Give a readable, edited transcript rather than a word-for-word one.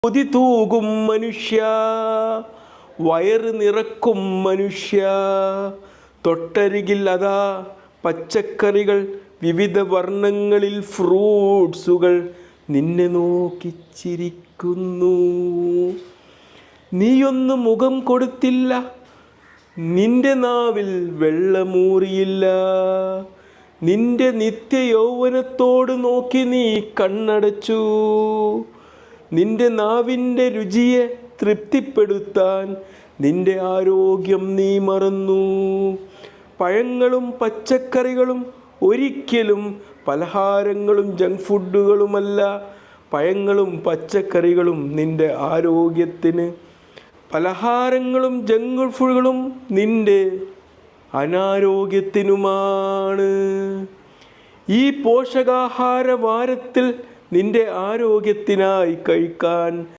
കൊതി തൂകും മനുഷ്യ, വയറ് നിറക്കും മനുഷ്യ. തൊട്ടരികിൽ അതാ പച്ചക്കറികൾ, വിവിധ വർണ്ണങ്ങളിൽ ഫ്രൂട്ട്സുകൾ നിന്നെ നോക്കിച്ചിരിക്കുന്നു. നീയൊന്ന് മുഖം കൊടുത്തില്ല, നിന്റെ നാവിൽ വെള്ളമൂറിയില്ല. നിന്റെ നിത്യയൗവനത്തോട് നോക്കി നീ കണ്ണടച്ചു. നിന്റെ നാവിൻ്റെ രുചിയെ തൃപ്തിപ്പെടുത്താൻ നിന്റെ ആരോഗ്യം നീ മറന്നു. പഴങ്ങളും പച്ചക്കറികളും ഒരിക്കലും പലഹാരങ്ങളും ജങ്ക് ഫുഡുകളുമല്ല. പഴങ്ങളും പച്ചക്കറികളും നിന്റെ ആരോഗ്യത്തിന്, പലഹാരങ്ങളും ജങ്ക് ഫുഡുകളും നിന്റെ അനാരോഗ്യത്തിനുമാണ്. ഈ പോഷകാഹാര വാരത്തിൽ നിന്റെ ആരോഗ്യത്തിനായി കഴിക്കാൻ